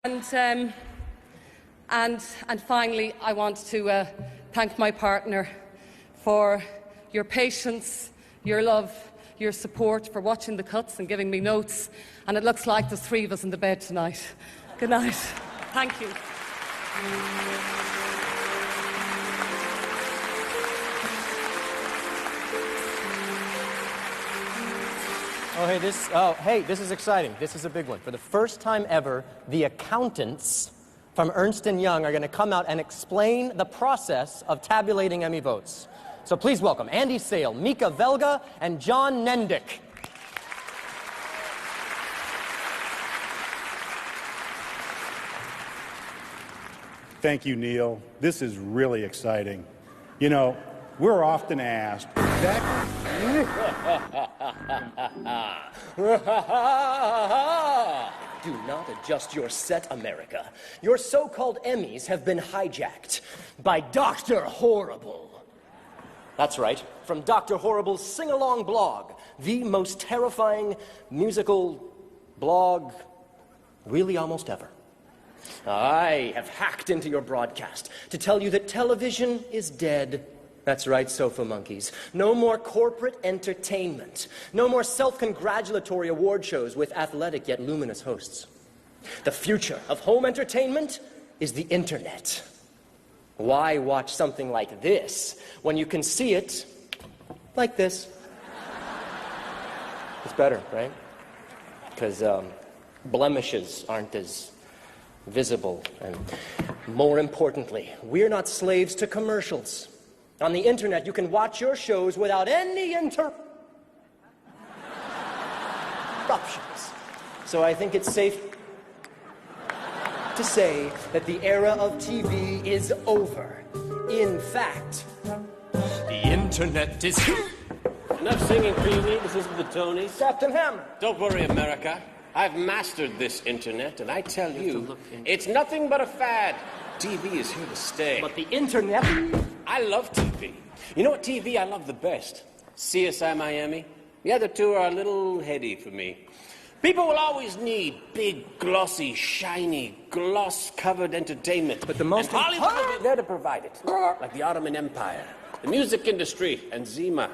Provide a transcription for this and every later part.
And finally, I want to thank my partner for your patience, your love, your support, for watching the cuts and giving me notes. And it looks like there's 3 of us in the bed tonight. Good night. Thank you. Hey, this is exciting. This is a big one. For the first time ever, the accountants from Ernst & Young are going to come out and explain the process of tabulating Emmy votes. So please welcome Andy Sale, Mika Velga, and John Nendick. Thank you, Neil. This is really exciting. You know, we're often asked, Do not adjust your set, America. Your so-called Emmys have been hijacked by Dr. Horrible. That's right, from Dr. Horrible's sing-along blog, the most terrifying musical blog really almost ever. I have hacked into your broadcast to tell you that television is dead. That's right, sofa monkeys. No more corporate entertainment. No more self-congratulatory award shows with athletic yet luminous hosts. The future of home entertainment is the internet. Why watch something like this when you can see it like this? It's better, right? Because blemishes aren't as visible. And more importantly, we're not slaves to commercials. On the internet, you can watch your shows without any interruptions. So I think it's safe to say that the era of TV is over. In fact, the internet is... Enough singing, Peavy. This isn't the Tonys. Captain Hammer. Don't worry, America. I've mastered this internet, and I tell you, it's nothing but a fad. TV is here to stay. But the internet... I love TV. You know what TV I love the best? CSI Miami. The other two are a little heady for me. People will always need big, glossy, shiny, gloss-covered entertainment. But the most... And Hollywood will be there to provide it. Like the Ottoman Empire, the music industry, and Zima.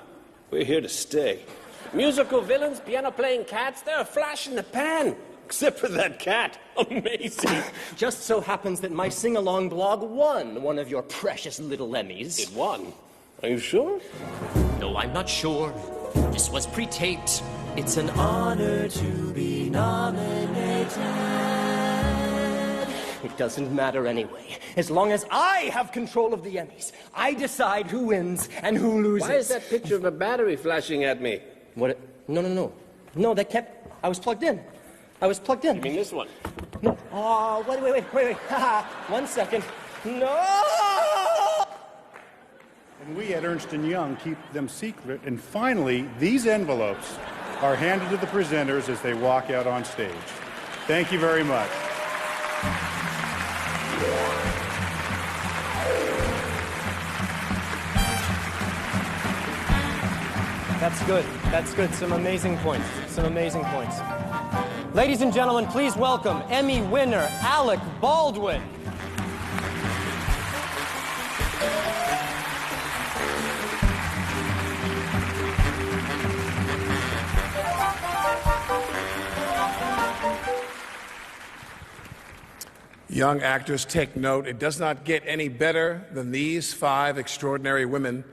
We're here to stay. Musical villains, piano-playing cats, they're a flash in the pan. Except for that cat. Amazing. Just so happens that my sing-along blog won one of your precious little Emmys. It won? Are you sure? No, I'm not sure. This was pre-taped. It's an honor to be nominated. It doesn't matter anyway. As long as I have control of the Emmys, I decide who wins and who loses. Why is that picture of a battery flashing at me? What? No. No, that kept... I was plugged in. You mean this one? No. Oh, wait. Haha. 1 second. No! and we at Ernst & Young keep them secret. And finally, these envelopes are handed to the presenters as they walk out on stage. Thank you very much. That's good. That's good. Some amazing points. Ladies and gentlemen, please welcome Emmy winner Alec Baldwin. Young actors, take note. It does not get any better than these 5 extraordinary women.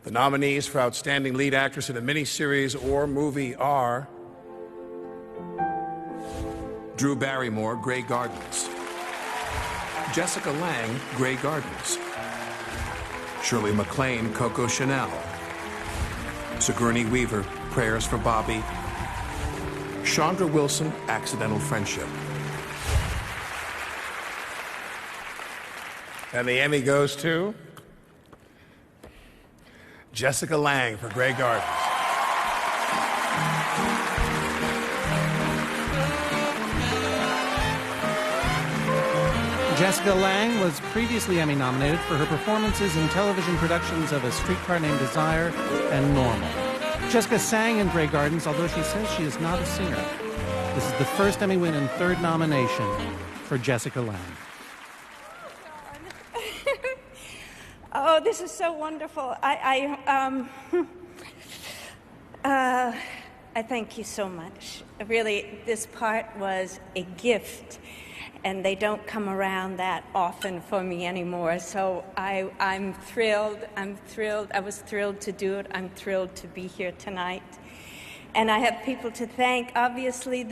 The nominees for Outstanding Lead Actress in a Miniseries or Movie are Drew Barrymore, Grey Gardens; Jessica Lange, Grey Gardens; Shirley MacLaine, Coco Chanel; Sigourney Weaver, Prayers for Bobby; Chandra Wilson, Accidental Friendship. And the Emmy goes to Jessica Lange for Grey Gardens. Jessica Lange was previously Emmy nominated for her performances in television productions of A Streetcar Named Desire and Normal. Jessica sang in Grey Gardens, although she says she is not a singer. This is the first Emmy win and 3rd nomination for Jessica Lange. Oh, this is so wonderful. I thank you so much. Really, this part was a gift, and they don't come around that often for me anymore. So I'm thrilled. I'm thrilled. I was thrilled to do it. I'm thrilled to be here tonight. And I have people to thank. Obviously,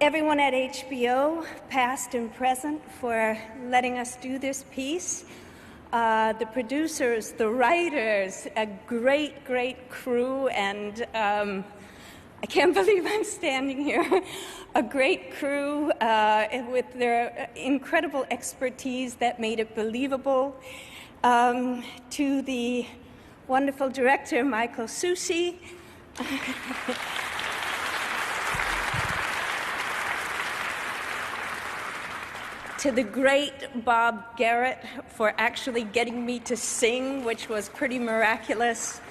everyone at HBO, past and present, for letting us do this piece. The producers, the writers, a great, great crew, and I can't believe I'm standing here. A great crew with their incredible expertise that made it believable. To the wonderful director, Michael Susi. To the great Bob Garrett for actually getting me to sing, which was pretty miraculous.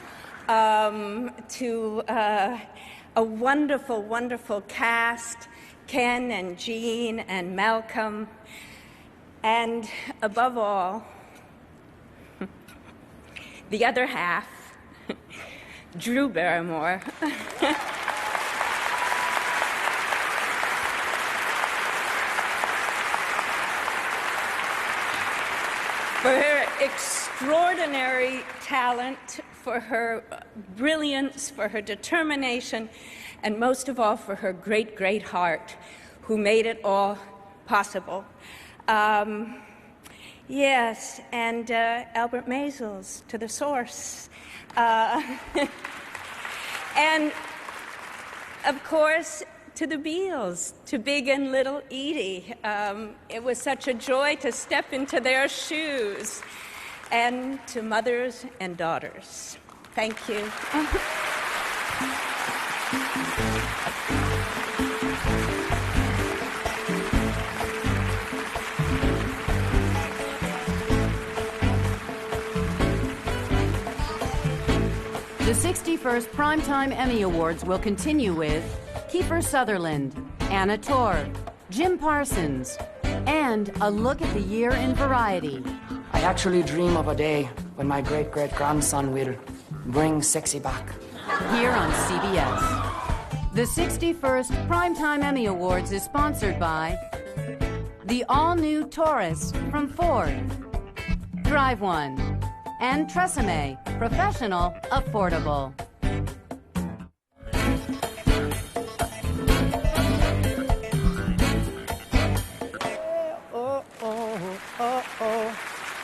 To a wonderful, wonderful cast, Ken and Jean and Malcolm. And above all, the other half, Drew Barrymore. For her extraordinary talent, for her brilliance, for her determination, and most of all, for her great, great heart, who made it all possible. Yes, and Albert Maysles, to the source. And, of course, to the Beals, to Big and Little Edie. It was such a joy to step into their shoes. And to mothers and daughters. Thank you. The 61st Primetime Emmy Awards will continue with Kiefer Sutherland, Anna Torv, Jim Parsons, and a look at the year in variety. I actually dream of a day when my great-great-grandson will bring sexy back. Here on CBS. The 61st Primetime Emmy Awards is sponsored by the all-new Taurus from Ford, Drive One, and Tresemme, professional, affordable.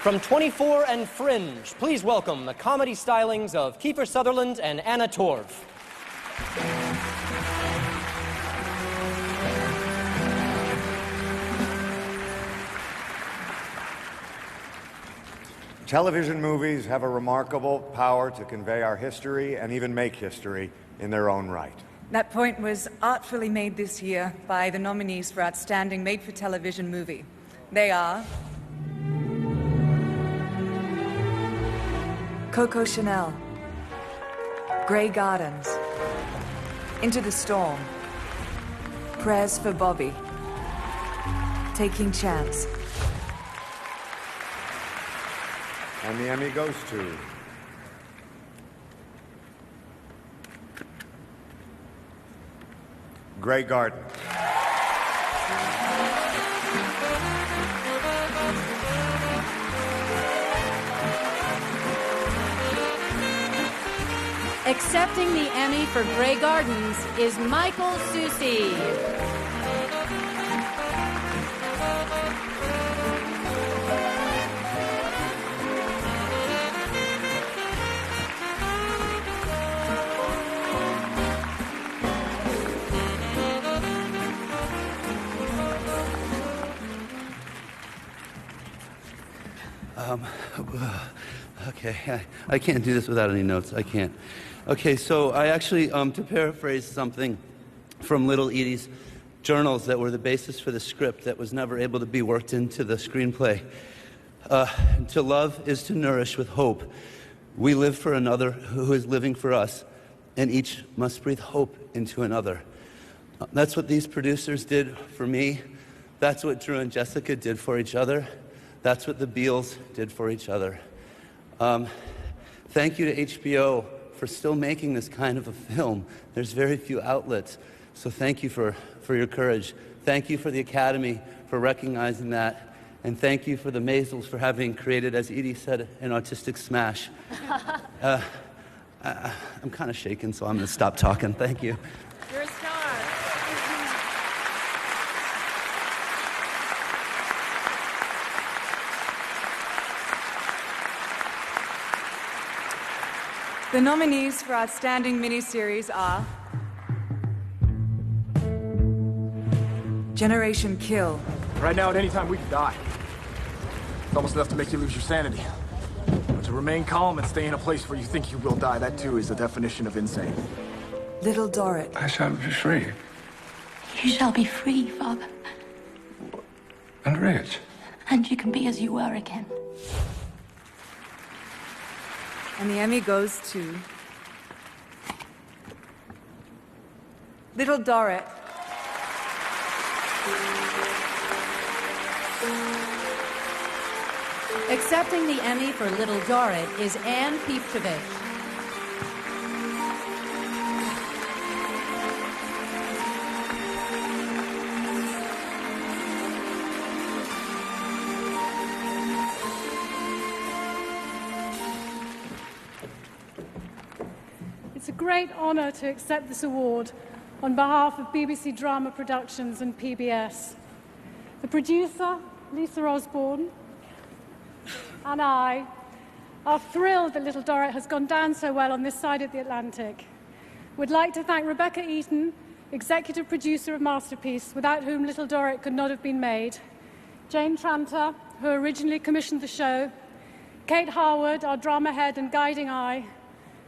From 24 and Fringe, please welcome the comedy stylings of Kiefer Sutherland and Anna Torv. Television movies have a remarkable power to convey our history and even make history in their own right. That point was artfully made this year by the nominees for Outstanding Made-for-Television Movie. They are Coco Chanel, Grey Gardens, Into the Storm, Prayers for Bobby, Taking Chance. And the Emmy goes to Grey Garden. Accepting the Emmy for Grey Gardens is Michael Susi. Okay, I can't do this without any notes. I can't. Okay, so I actually, to paraphrase something from Little Edie's journals that were the basis for the script that was never able to be worked into the screenplay. To love is to nourish with hope. We live for another who is living for us, and each must breathe hope into another. That's what these producers did for me That's what Drew and Jessica did for each other. That's what the Beals did for each other. Thank you to HBO for still making this kind of a film. There's very few outlets, so thank you for your courage. Thank you for the Academy for recognizing that, and thank you for the Maisels for having created, as Edie said, an autistic smash. I'm kind of shaken, so I'm going to stop talking. Thank you. You're a star. The nominees for Outstanding Miniseries are Generation Kill. Right now, at any time, we could die. It's almost enough to make you lose your sanity. But to remain calm and stay in a place where you think you will die, that too is the definition of insane. Little Dorrit. I shall be free. You shall be free, Father. And rich. And you can be as you were again. And the Emmy goes to Little Dorrit. Accepting the Emmy for Little Dorrit is Anne Piftovich. It's a great honor to accept this award on behalf of BBC Drama Productions and PBS. The producer, Lisa Osborne, and I are thrilled that Little Dorrit has gone down so well on this side of the Atlantic. We'd like to thank Rebecca Eaton, executive producer of Masterpiece, without whom Little Dorrit could not have been made, Jane Tranter, who originally commissioned the show, Kate Harwood, our drama head and guiding eye,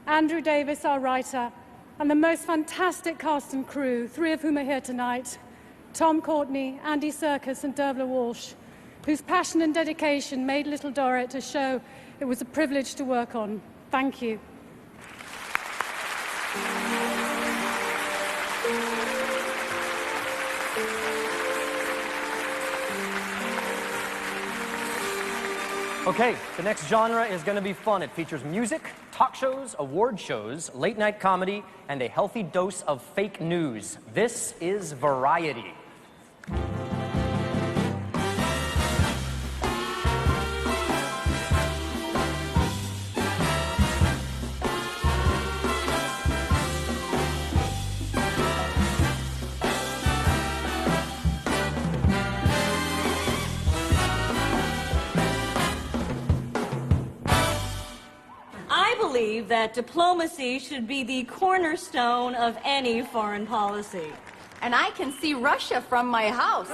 Andrew Davis, our writer, and the most fantastic cast and crew, three of whom are here tonight, Tom Courtney, Andy Serkis, and Dervla Walsh, whose passion and dedication made Little Dorrit a show it was a privilege to work on. Thank you. Okay, the next genre is going to be fun. It features music, talk shows, award shows, late-night comedy, and a healthy dose of fake news. This is Variety. That diplomacy should be the cornerstone of any foreign policy. And I can see Russia from my house.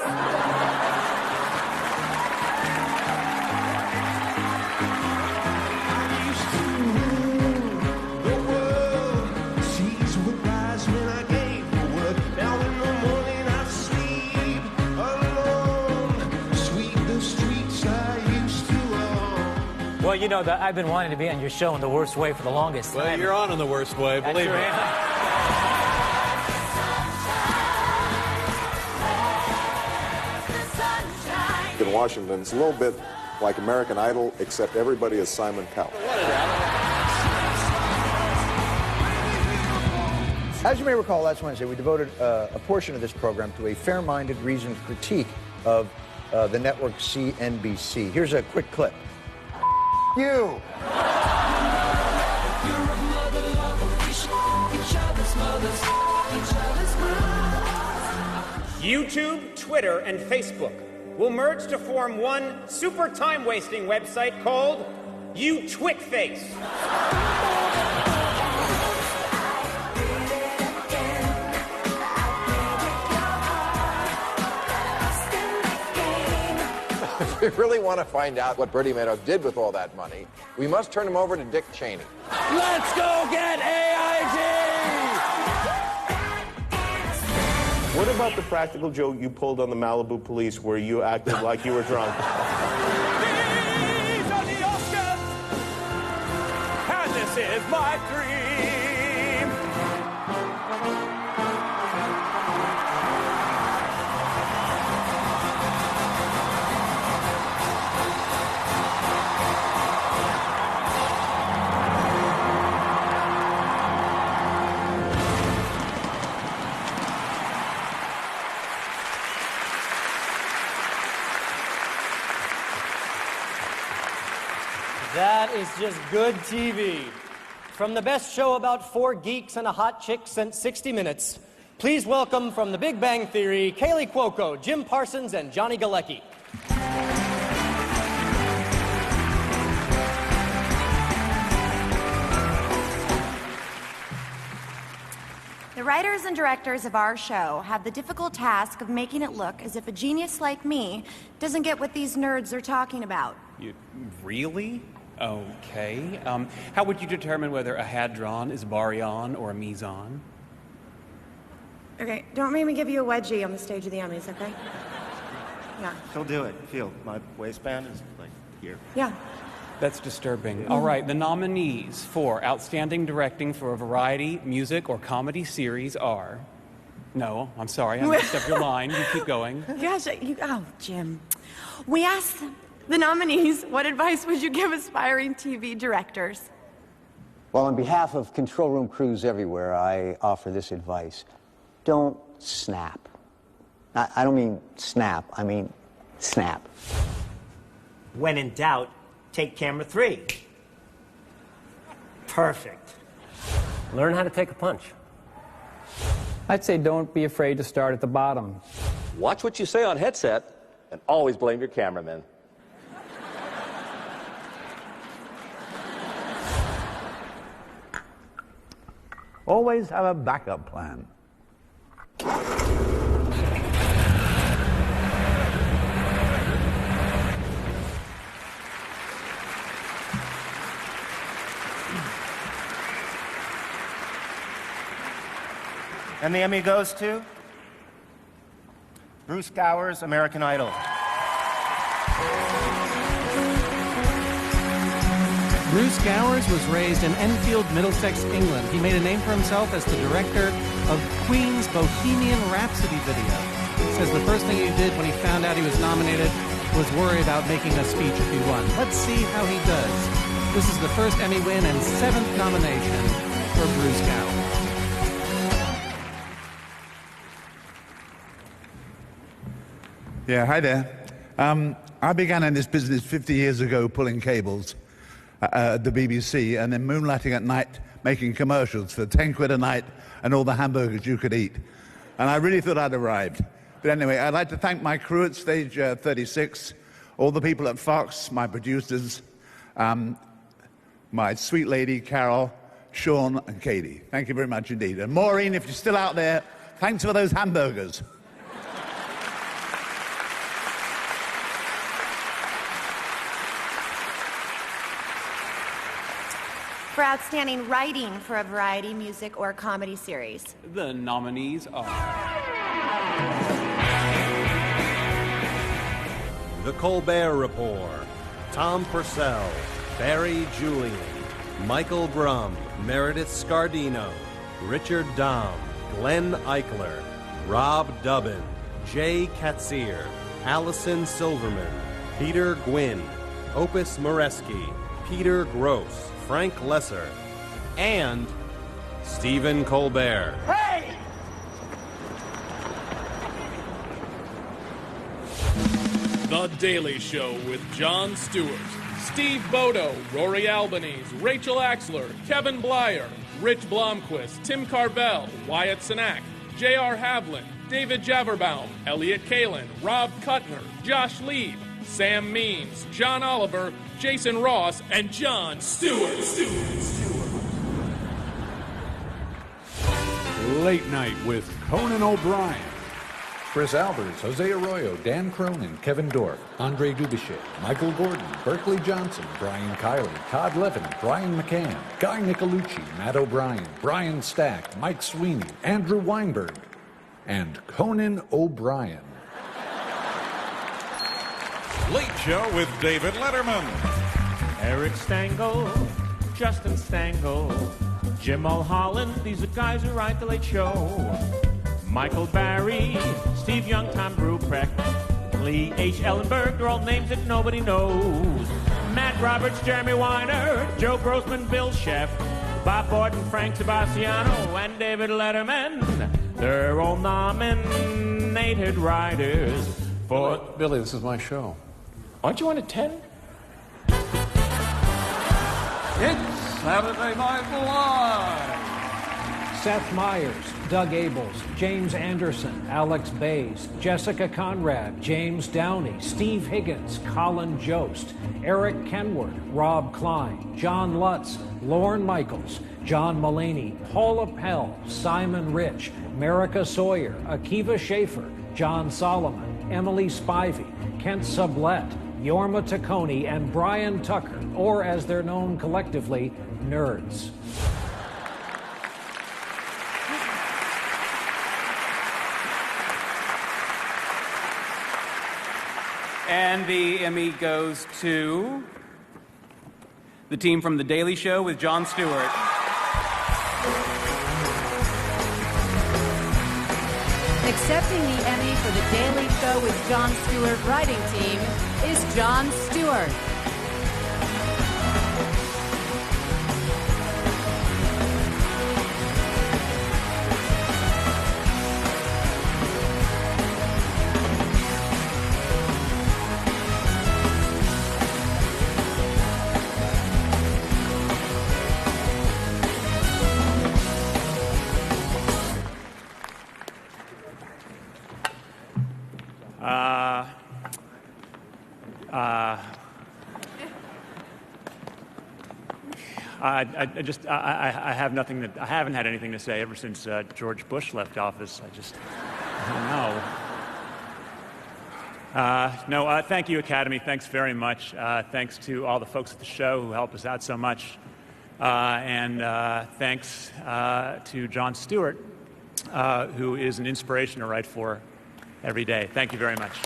Well, you know, I've been wanting to be on your show in the worst way for the longest time. Well, you're on in the worst way, believe me. In Washington, it's a little bit like American Idol, except everybody is Simon Cowell. As you may recall, last Wednesday, we devoted a portion of this program to a fair-minded, reasoned critique of the network CNBC. Here's a quick clip. You. YouTube, Twitter, and Facebook will merge to form one super time-wasting website called YouTwitFace. If we really want to find out what Bertie Madoff did with all that money, we must turn him over to Dick Cheney. Let's go get AIG! What about the practical joke you pulled on the Malibu police where you acted like you were drunk? These are the Oscars, and this is my dream. That is just good TV. From the best show about 4 geeks and a hot chick since 60 Minutes, please welcome from The Big Bang Theory, Kaylee Cuoco, Jim Parsons, and Johnny Galecki. The writers and directors of our show have the difficult task of making it look as if a genius like me doesn't get what these nerds are talking about. Really? Okay. How would you determine whether a hadron is a baryon or a meson? Okay, don't make me give you a wedgie on the stage of the Emmys, okay? Yeah. He'll do it. Feel my waistband is like here. Yeah. That's disturbing. All right, the nominees for Outstanding Directing for a Variety, Music, or Comedy Series are... No, I'm sorry, I messed up your line. You keep going. Gosh, Jim. We asked the nominees, what advice would you give aspiring TV directors? Well, on behalf of control room crews everywhere, I offer this advice. Don't snap. I don't mean snap, I mean snap. When in doubt, take camera 3. Perfect. Learn how to take a punch. I'd say don't be afraid to start at the bottom. Watch what you say on headset and always blame your cameraman. Always have a backup plan. And the Emmy goes to Bruce Gowers, American Idol. Bruce Gowers was raised in Enfield, Middlesex, England. He made a name for himself as the director of Queen's Bohemian Rhapsody video. He says the first thing he did when he found out he was nominated was worry about making a speech if he won. Let's see how he does. This is the first Emmy win and 7th nomination for Bruce Gowers. Yeah, hi there. I began in this business 50 years ago pulling cables at the BBC and then moonlighting at night making commercials for 10 quid a night and all the hamburgers you could eat. And I really thought I'd arrived. But anyway, I'd like to thank my crew at Stage 36, all the people at Fox, my producers, my sweet lady, Carol, Sean, and Katie. Thank you very much indeed. And Maureen, if you're still out there, thanks for those hamburgers. For outstanding writing for a variety, music, or comedy series. The nominees are... The Colbert Report, Tom Purcell, Barry Julian, Michael Brum, Meredith Scardino, Richard Dahm, Glenn Eichler, Rob Dubbin, Jay Katzir, Allison Silverman, Peter Gwynn, Opus Moreski, Peter Gross, Frank Lesser, and Stephen Colbert. Hey! The Daily Show with Jon Stewart, Steve Bodo, Rory Albanese, Rachel Axler, Kevin Blyer, Rich Blomquist, Tim Carvel, Wyatt Cenac, J.R. Havlin, David Javerbaum, Elliot Kalin, Rob Kuttner, Josh Lieb, Sam Means, John Oliver, Jason Ross, and Jon Stewart. Late Night with Conan O'Brien. Chris Albers, Jose Arroyo, Dan Cronin, Kevin Dorff, Andre Dubichet, Michael Gordon, Berkeley Johnson, Brian Kiley, Todd Levin, Brian McCann, Guy Nicolucci, Matt O'Brien, Brian Stack, Mike Sweeney, Andrew Weinberg, and Conan O'Brien. Late Show with David Letterman. Eric Stangl, Justin Stangl, Jim Mulholland, these are guys who write The Late Show. Michael Barry, Steve Young, Tom Bruprecht, Lee H. Ellenberg, they're all names that nobody knows. Matt Roberts, Jeremy Weiner, Joe Grossman, Bill Sheff, Bob Borden, Frank Sebastiano, and David Letterman. They're all nominated writers for... Billy, this is my show. Aren't you on a 10? It's Saturday Night Live. Seth Meyers, Doug Abels, James Anderson, Alex Bays, Jessica Conrad, James Downey, Steve Higgins, Colin Jost, Eric Kenward, Rob Klein, John Lutz, Lorne Michaels, John Mulaney, Paula Pell, Simon Rich, Marika Sawyer, Akiva Schaffer, John Solomon, Emily Spivey, Kent Sublette, Yorma Taccone, and Brian Tucker, or as they're known collectively, Nerds. And the Emmy goes to the team from The Daily Show with Jon Stewart. Accepting the Emmy for The Daily Show with Jon Stewart writing team is Jon Stewart. I have nothing that I haven't had anything to say ever since George Bush left office. I don't know. Thank you, Academy. Thanks very much. Thanks to all the folks at the show who help us out so much. And thanks to Jon Stewart, who is an inspiration to write for every day. Thank you very much.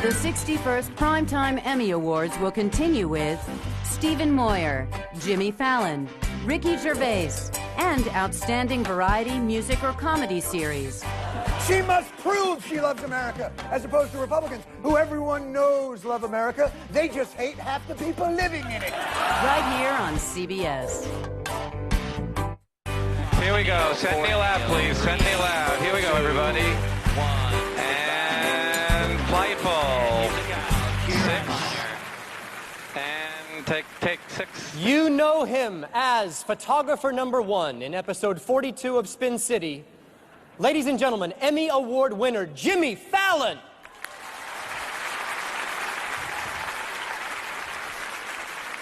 The 61st Primetime Emmy Awards will continue with Stephen Moyer, Jimmy Fallon, Ricky Gervais, and Outstanding Variety, Music, or Comedy Series. She must prove she loves America, as opposed to Republicans, who everyone knows love America. They just hate half the people living in it. Right here on CBS. Here we go. Send me loud, please. Send me loud. Here we go, everybody. And Flightful. 6. And take 6. You know him as photographer number 1 in episode 42 of Spin City. Ladies and gentlemen, Emmy Award winner Jimmy Fallon.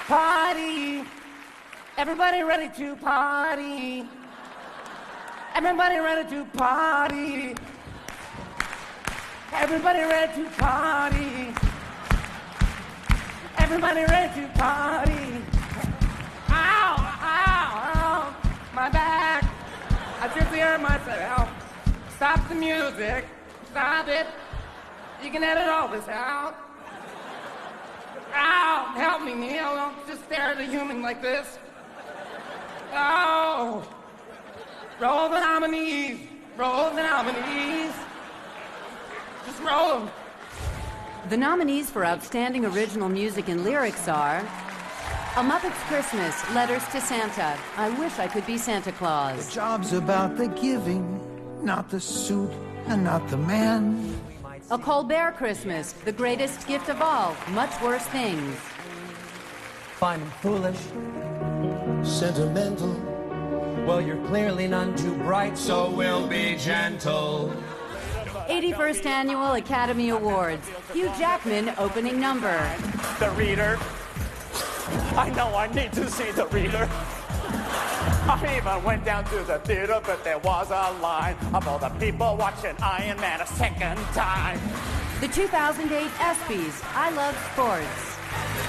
Party. Everybody ready to party. Everybody ready to party. Everybody ready to party. Everybody ready to party. Ow, ow, ow, my back. I just hear myself. Stop the music. Stop it. You can edit all this out. Ow, help me, Neil. Don't just stare at a human like this. Oh. Roll the nominees. Roll the nominees. Just roll them. The nominees for Outstanding Original Music and Lyrics are A Muppet's Christmas, Letters to Santa, I Wish I Could Be Santa Claus. The job's about the giving, not the suit and not the man. A Colbert Christmas, The Greatest Gift of All, Much Worse Things. Find him foolish, sentimental. Well, you're clearly none too bright, so we'll be gentle. 81st Annual Academy Awards, Hugh Jackman opening number. The Reader. I know I need to see The Reader. I even went down to the theater, but there was a line of all the people watching Iron Man a second time. The 2008 ESPYs, I Love Sports.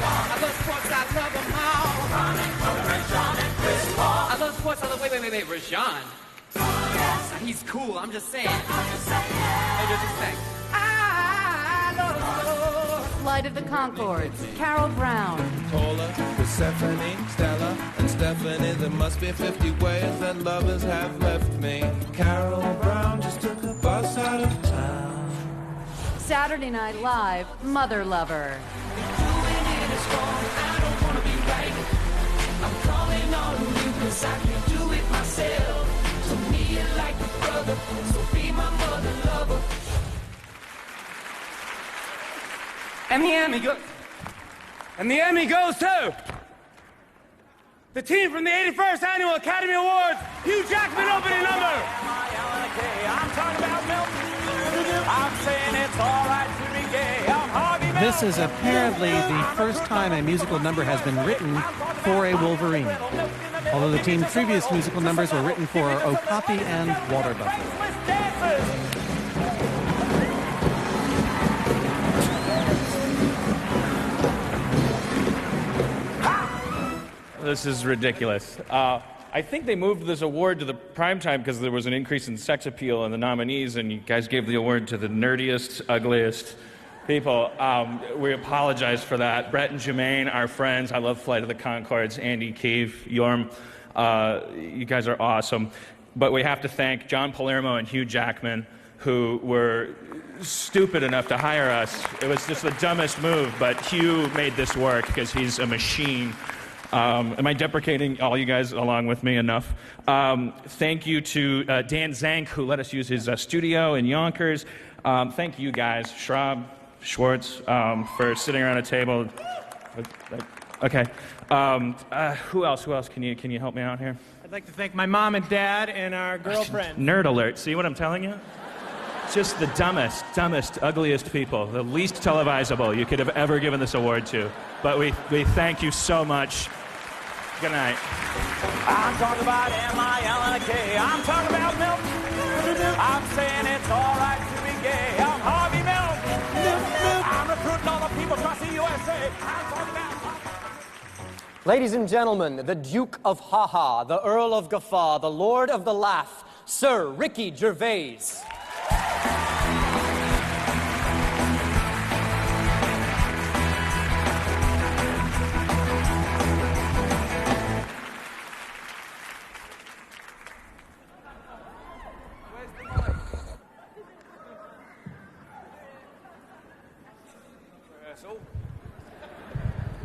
I love sports, I love them all. I love sports, I love, wait, Rajon. He's cool, I'm just saying. Hey, just a sec. I love sports. Flight of the Conchords, Carol Brown. Paula, Persephone, Stella, and Stephanie. There must be 50 ways that lovers have left me. Carol Brown just took a bus out of town. Saturday Night Live, Mother Lover. 'cause I can do it myself. So me, you like a brother, so be my mother lover. And the Emmy goes to the team from the 81st Annual Academy Awards, Hugh Jackman opening number. I'm talking about milk. I'm saying it's all right to be gay. I'm Harvey Milk. This is apparently the first time a musical number has been written for a Wolverine. Although the team's previous musical numbers were written for Okapi and Water Buffalo. This is ridiculous. I think they moved this award to the primetime because there was an increase in sex appeal in the nominees, and you guys gave the award to the nerdiest, ugliest people. We apologize for that. Brett and Jermaine, our friends. I love Flight of the Conchords. Andy, Keith, Yorm. You guys are awesome. But we have to thank John Palermo and Hugh Jackman, who were stupid enough to hire us. It was just the dumbest move, but Hugh made this work because he's a machine. Am I deprecating all you guys along with me enough? Thank you to Dan Zank, who let us use his studio in Yonkers. Thank you guys, Schraub, Schwartz, for sitting around a table. Okay. Who else? Can you help me out here? I'd like to thank my mom and dad and our girlfriend. Nerd alert. See what I'm telling you? Just the dumbest, ugliest people, the least televisable you could have ever given this award to. But we thank you so much. Good night. I'm talking about M-I-L-N-K. I'm talking about milk. I'm saying it's all right to be gay. I'm Harvey Milk. I'm recruiting all the people across the USA. I'm talking about... Ladies and gentlemen, the Duke of Ha-Ha, the Earl of Guffaw, the Lord of the Laugh, Sir Ricky Gervais.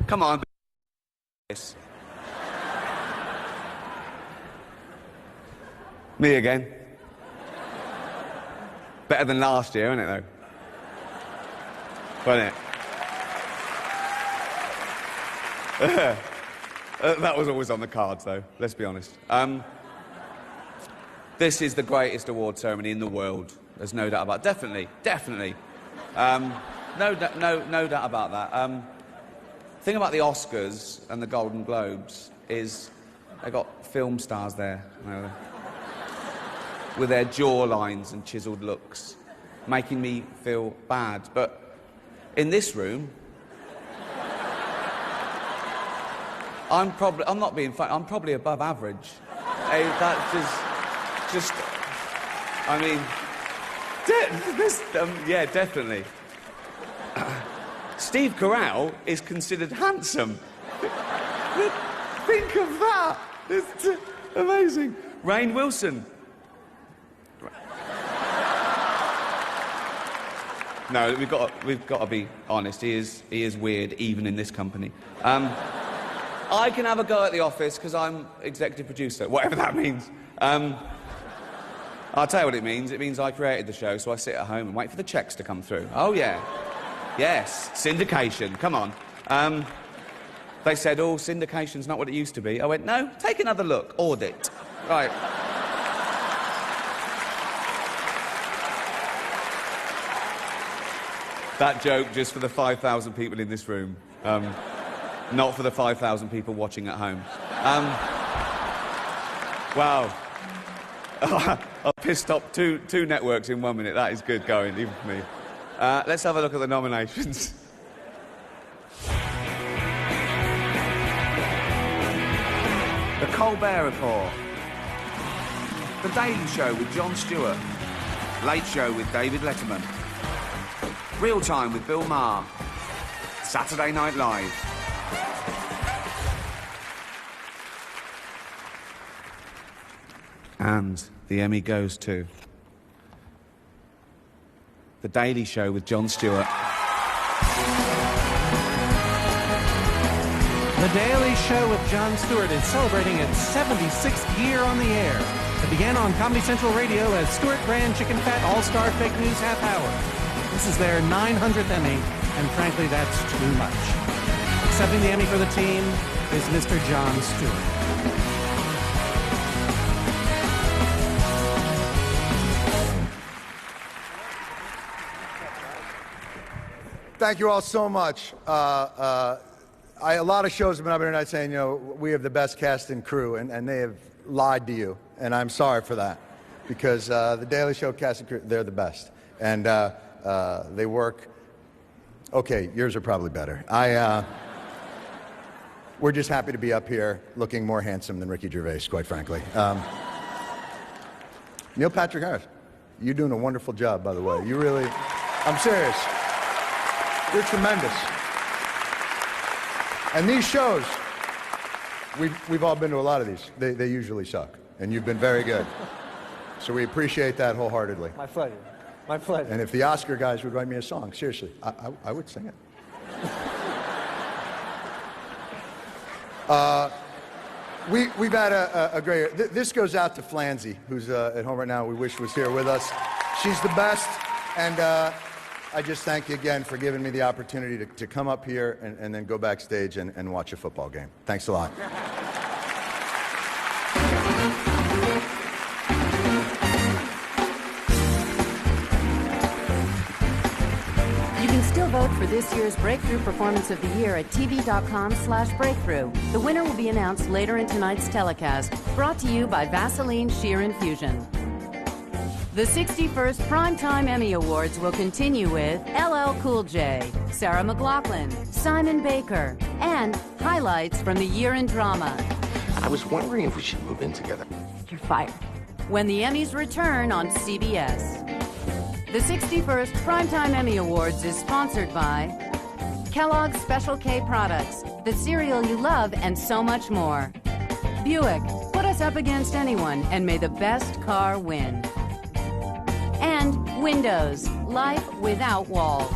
Come on. Me again. Better than last year, isn't it, though? Wasn't it? That was always on the cards, though, let's be honest. This is the greatest award ceremony in the world. There's no doubt about it. Definitely. No doubt about that. The thing about the Oscars and the Golden Globes is they got film stars there, you know, with their jawlines and chiseled looks, making me feel bad. But in this room, I'm not being funny, I'm probably above average. I mean, yeah, definitely. Steve Carell is considered handsome. Think of that. It's amazing. Rainn Wilson. No, we've got to be honest. He is weird, even in this company. I can have a go at The Office because I'm executive producer, whatever that means. I'll tell you what it means. It means I created the show, so I sit at home and wait for the checks to come through. Oh, yeah. Yes, syndication. Come on. They said, oh, syndication's not what it used to be. I went, no, take another look. Audit. Right. That joke just for the 5,000 people in this room. Not for the 5,000 people watching at home. Wow. I pissed off two networks in 1 minute. That is good going, even for me. Let's have a look at the nominations. The Colbert Report. The Daily Show with Jon Stewart. Late Show with David Letterman. Real Time with Bill Maher. Saturday Night Live. And the Emmy goes to The Daily Show with Jon Stewart. The Daily Show with Jon Stewart is celebrating its 76th year on the air. It began on Comedy Central Radio as Stewart Brand Chicken Fat All-Star Fake News Half Hour. This is their 900th Emmy, and frankly, that's too much. Accepting the Emmy for the team is Mr. Jon Stewart. Thank you all so much. A lot of shows have been up here tonight saying, you know, we have the best cast and crew, and they have lied to you, and I'm sorry for that, because the Daily Show cast and crew, they're the best, and they work. Okay, yours are probably better. We're just happy to be up here, looking more handsome than Ricky Gervais, quite frankly. Neil Patrick Harris, you're doing a wonderful job, by the way. You really, I'm serious. You're tremendous. And these shows, we've all been to a lot of these. They usually suck, and you've been very good. So we appreciate that wholeheartedly. My pleasure. My pleasure. And if the Oscar guys would write me a song, seriously, I would sing it. We've had a great. This goes out to Flanzy, who's at home right now. We wish was here with us. She's the best, and I just thank you again for giving me the opportunity to come up here and then go backstage and watch a football game. Thanks a lot. You can still vote for this year's Breakthrough Performance of the Year at tv.com/breakthrough. The winner will be announced later in tonight's telecast, brought to you by Vaseline Sheer Infusion. The 61st Primetime Emmy Awards will continue with LL Cool J, Sarah McLachlan, Simon Baker, and highlights from the year in drama. I was wondering if we should move in together. You're fired. When the Emmys return on CBS. The 61st Primetime Emmy Awards is sponsored by Kellogg's Special K Products, the cereal you love, and so much more. Buick, put us up against anyone, and may the best car win. And Windows, life without walls.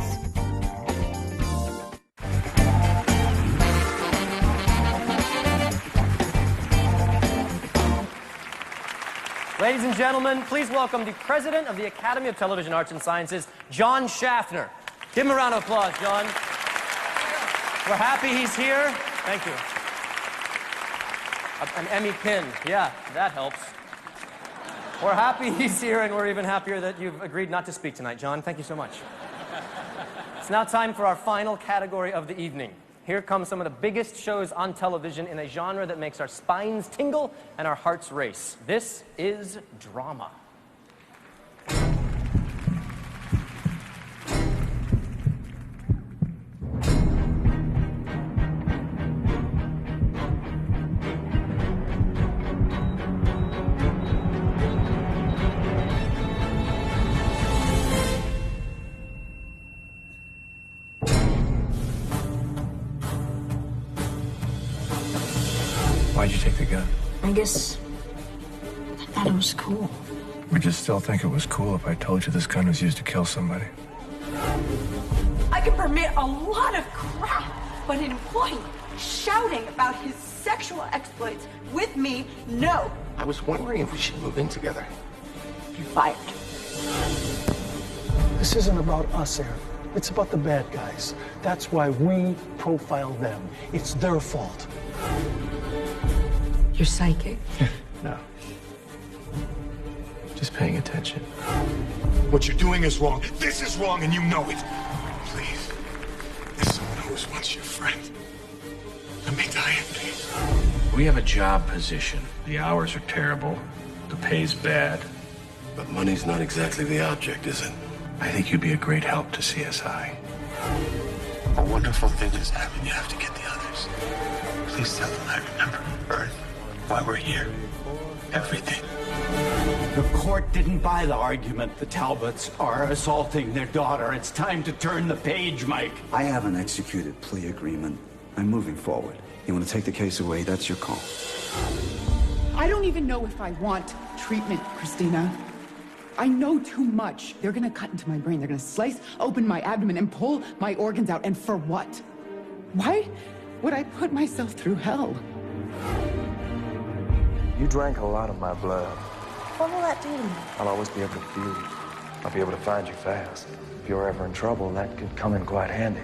Ladies and gentlemen, please welcome the President of the Academy of Television Arts and Sciences, John Schaffner. Give him a round of applause, John. We're happy he's here. Thank you. An Emmy pin. Yeah, that helps. We're happy he's here, and we're even happier that you've agreed not to speak tonight, John. Thank you so much. It's now time for our final category of the evening. Here come some of the biggest shows on television in a genre that makes our spines tingle and our hearts race. This is drama. Why'd you take the gun? I guess I thought it was cool. Would you still think it was cool if I told you this gun was used to kill somebody? I can permit a lot of crap, but an employee shouting about his sexual exploits with me, no. I was wondering if we should move in together. You're fired. This isn't about us, Aaron. It's about the bad guys. That's why we profile them. It's their fault. You're psychic. No. Just paying attention. What you're doing is wrong. This is wrong, and you know it. Please, as someone who was once your friend, let me die in peace. We have a job position. The hours are terrible. The pay's bad. But money's not exactly the object, is it? I think you'd be a great help to CSI. A wonderful thing is having you have to get the others. Please tell them I remember Earth, why we're here, everything. The court didn't buy the argument the Talbots are assaulting their daughter. It's time to turn the page, Mike. I have an executed plea agreement. I'm moving forward. You want to take the case away, that's your call. I don't even know if I want treatment, Christina. I know too much. They're gonna cut into my brain. They're gonna slice open my abdomen and pull my organs out. And for what? would I put myself through hell? You drank a lot of my blood. What will that do to me? I'll always be able to feel you. I'll be able to find you fast. If you're ever in trouble, that could come in quite handy.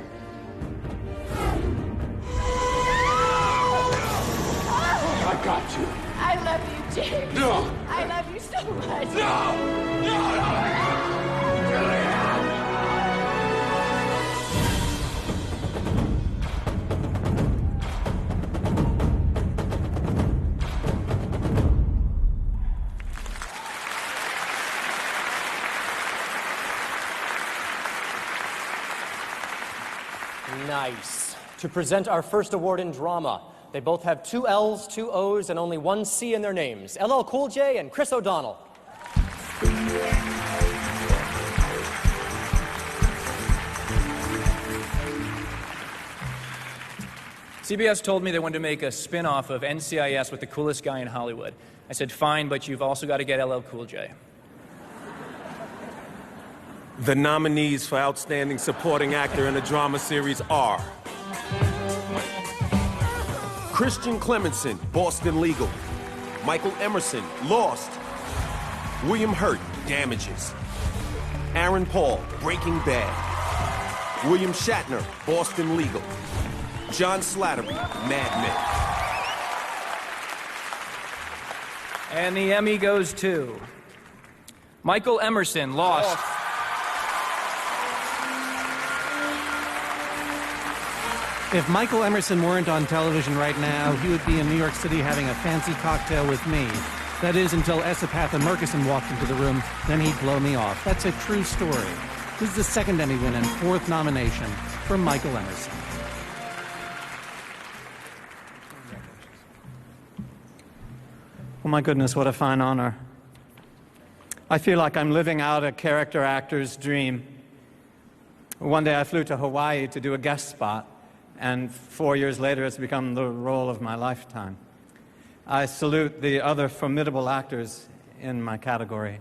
I got you. I love you, James. No. I love you so much. Nice. To present our first award in drama, they both have 2 L's, 2 O's, and only 1 C in their names. LL Cool J and Chris O'Donnell. CBS told me they wanted to make a spin-off of NCIS with the coolest guy in Hollywood. I said, fine, but you've also got to get LL Cool J. The nominees for Outstanding Supporting Actor in a Drama Series are Christian Clemenson, Boston Legal; Michael Emerson, Lost; William Hurt, Damages; Aaron Paul, Breaking Bad; William Shatner, Boston Legal; John Slattery, Mad Men. And the Emmy goes to Michael Emerson, Lost. If Michael Emerson weren't on television right now, he would be in New York City having a fancy cocktail with me. That is, until Esapatha Murkison walked into the room, then he'd blow me off. That's a true story. This is the 2nd Emmy win and 4th nomination for Michael Emerson. Oh my goodness, what a fine honor. I feel like I'm living out a character actor's dream. One day I flew to Hawaii to do a guest spot, and 4 years later it's become the role of my lifetime. I salute the other formidable actors in my category.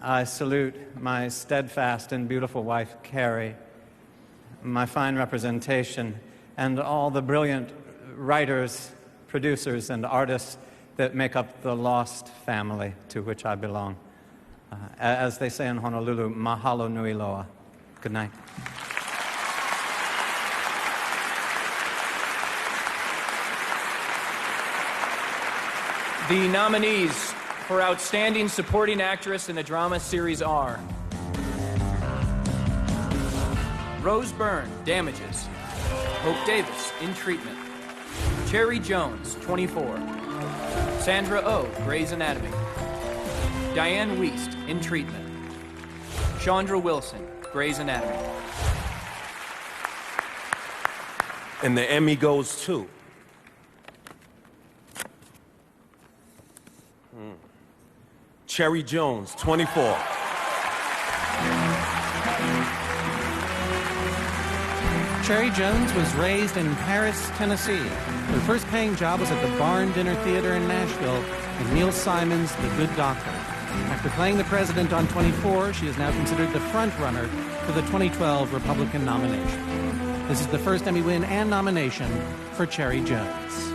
I salute my steadfast and beautiful wife, Carrie, my fine representation, and all the brilliant writers, producers, and artists that make up the Lost family to which I belong. As they say in Honolulu, mahalo nui loa. Good night. The nominees for Outstanding Supporting Actress in a Drama Series are Rose Byrne, Damages; Hope Davis, In Treatment; Cherry Jones, 24; Sandra Oh, Grey's Anatomy; Diane Wiest, In Treatment; Chandra Wilson, Grey's Anatomy. And the Emmy goes to Cherry Jones, 24. Cherry Jones was raised in Paris, Tennessee. Her first paying job was at the Barn Dinner Theater in Nashville with Neil Simon's The Good Doctor. After playing the president on 24, she is now considered the front-runner for the 2012 Republican nomination. This is the first Emmy win and nomination for Cherry Jones.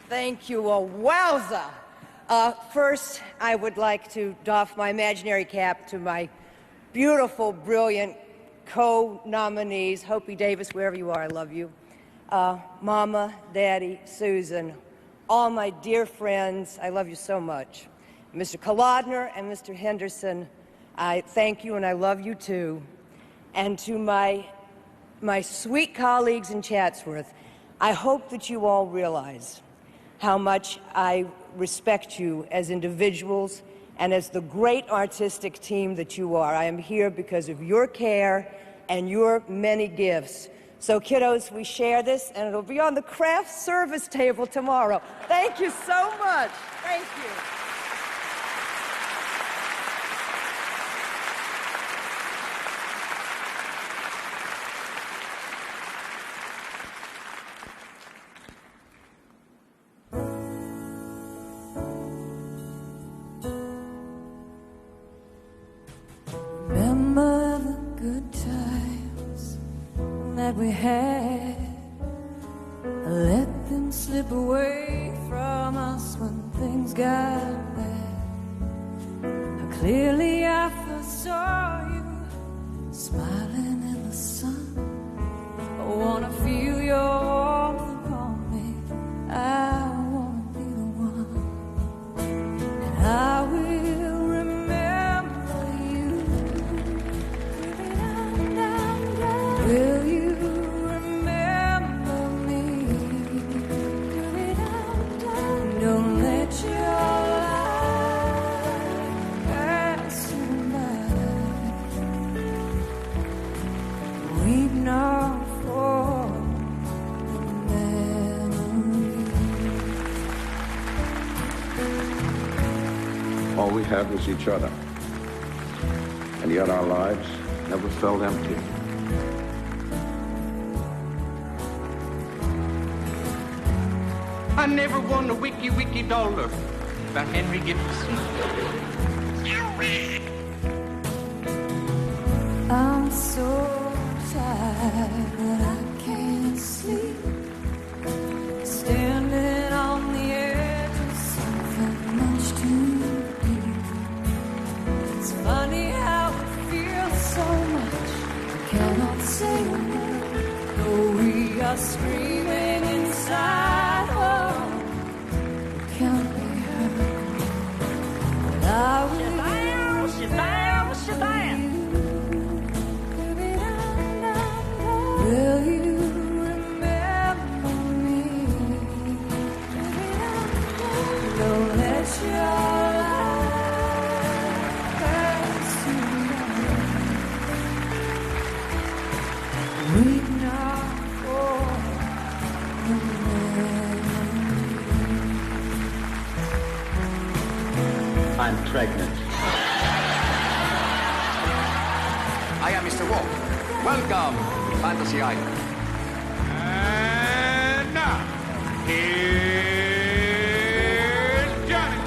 Thank you, a wowza! First, I would like to doff my imaginary cap to my beautiful, brilliant co-nominees. Hopi Davis, wherever you are, I love you. Mama, Daddy, Susan, all my dear friends, I love you so much. Mr. Kolodner and Mr. Henderson, I thank you and I love you too. And to my sweet colleagues in Chatsworth, I hope that you all realize how much I respect you as individuals and as the great artistic team that you are. I am here because of your care and your many gifts. So kiddos, we share this and it'll be on the craft service table tomorrow. Thank you so much. Thank you. Remember the good times that we had. slip away from us when things got bad. Clearly I first saw you smiling in the sun. I wanna feel your warmth upon me. I wanna be the one, and I will remember you. Will you remember me? Don't let your life pass you by. Weep not for the memories. All we had was each other. And yet our lives never felt empty. I never won a wiki dollar by Henry Gibson. I'm so tired that I can't sleep. Standing on the edge of something much too deep. It's funny how it feels so much. I cannot say a word. Though we are screaming inside. Oh, it can't be heard. But I will. Will you remember me? Don't let your life pass you by. Weep not for the memories. I'm pregnant. I am Mr. Wolf. Welcome to Fantasy Island. And now, here's Johnny.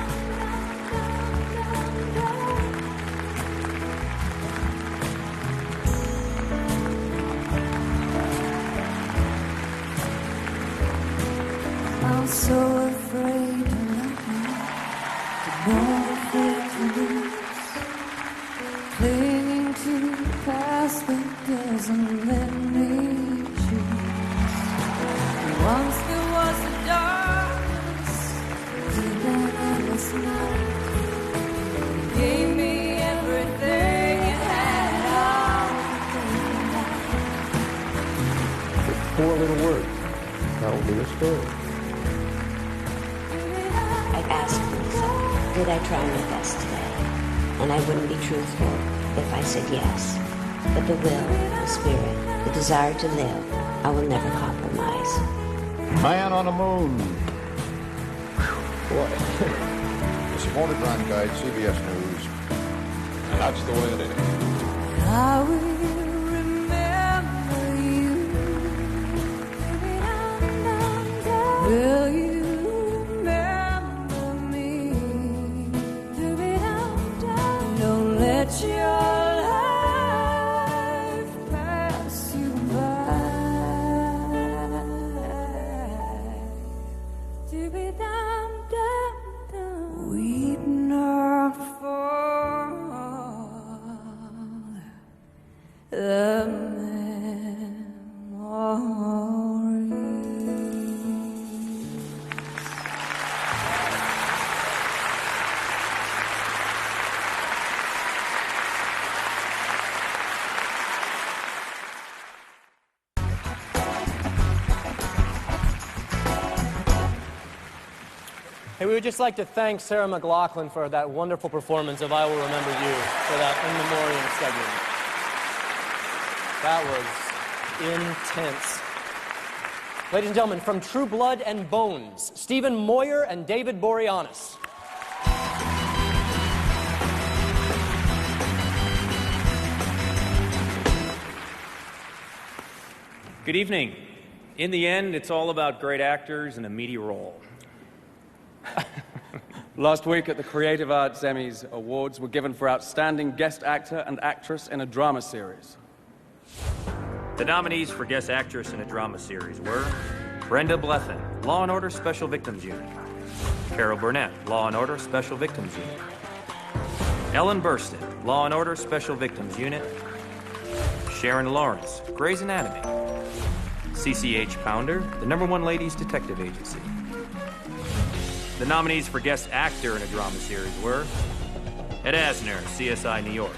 I'm so afraid to let you, more afraid to lose. Clinging to the past that doesn't let me choose. Once there was a darkness, deep and endless night. You gave me everything you had, all the things. Four little words. That will be a story. I asked myself, did I try my best today? And I wouldn't be truthful if I said yes. But the will, the spirit, the desire to live, I will never compromise. Man on the moon. Boy. Disappointed run guide, CBS News. And that's the way it is. I will remember you. Will you remember me? Don't let your life pass you by. Weep not for the Hey, we would just like to thank Sarah McLachlan for that wonderful performance of I Will Remember You for that in memoriam segment. That was intense. Ladies and gentlemen, from True Blood and Bones, Stephen Moyer and David Boreanaz. Good evening. In the end, it's all about great actors and a meaty role. Last week at the Creative Arts Emmys Awards were given for Outstanding Guest Actor and Actress in a Drama Series. The nominees for Guest Actress in a Drama Series were Brenda Blethyn, Law & Order Special Victims Unit. Carol Burnett, Law & Order Special Victims Unit. Ellen Burstyn, Law & Order Special Victims Unit. Sharon Lawrence, Grey's Anatomy. CCH Pounder, the #1 Ladies Detective Agency. The nominees for Guest Actor in a Drama Series were Ed Asner, CSI New York.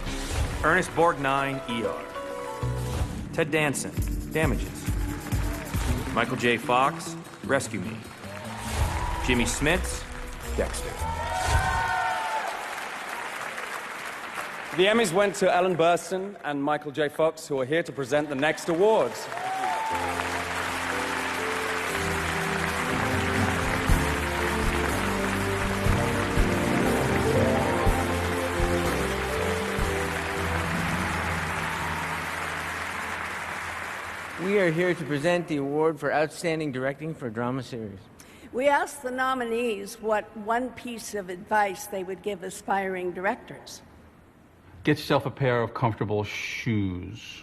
Ernest Borgnine, ER. Ted Danson, Damages. Michael J. Fox, Rescue Me. Jimmy Smits, Dexter. The Emmys went to Ellen Burstyn and Michael J. Fox, who are here to present the next awards. We are here to present the award for Outstanding Directing for a Drama Series. We asked the nominees what one piece of advice they would give aspiring directors. Get yourself a pair of comfortable shoes.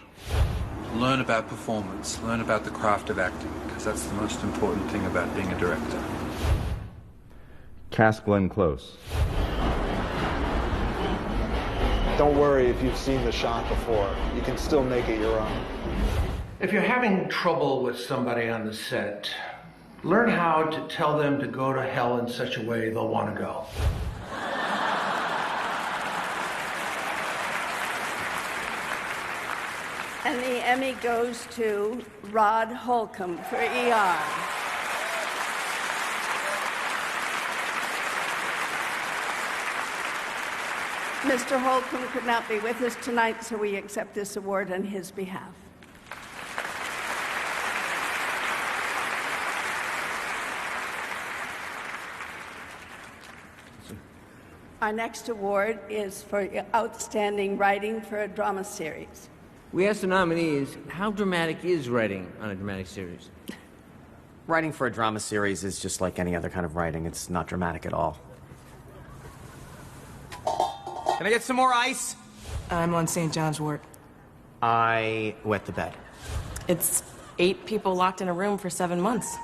Learn about performance. Learn about the craft of acting, because that's the most important thing about being a director. Cast Glenn Close. Don't worry if you've seen the shot before. You can still make it your own. If you're having trouble with somebody on the set, learn how to tell them to go to hell in such a way they'll want to go. And the Emmy goes to Rod Holcomb for ER. Mr. Holcomb could not be with us tonight, so we accept this award on his behalf. Our next award is for Outstanding Writing for a Drama Series. We asked the nominees, how dramatic is writing on a dramatic series? Writing for a drama series is just like any other kind of writing. It's not dramatic at all. Can I get some more ice? I'm on St. John's wort. I wet the bed. It's 8 people locked in a room for 7 months.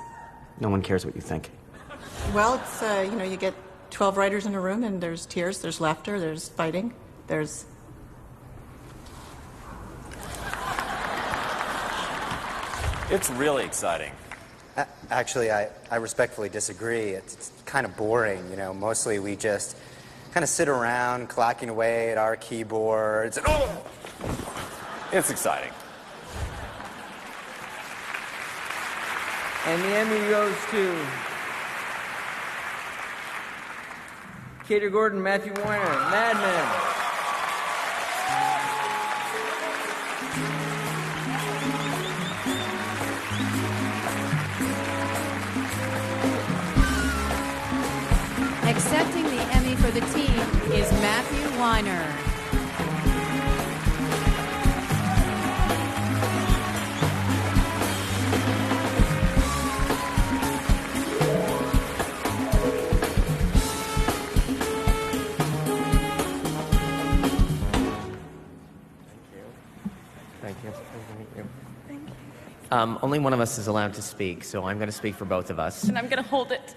No one cares what you think. Well, it's, you get 12 writers in a room, and there's tears, there's laughter, there's fighting, there's... It's really exciting. Actually, I respectfully disagree. It's kind of boring, you know. Mostly we just kind of sit around clacking away at our keyboards. And, oh! It's exciting. And the Emmy goes to Kater Gordon, Matthew Weiner, Mad Men. Accepting the Emmy for the team is Matthew Weiner. Thank you. Nice to meet you. Thank you. Only one of us is allowed to speak, so I'm going to speak for both of us. And I'm going to hold it.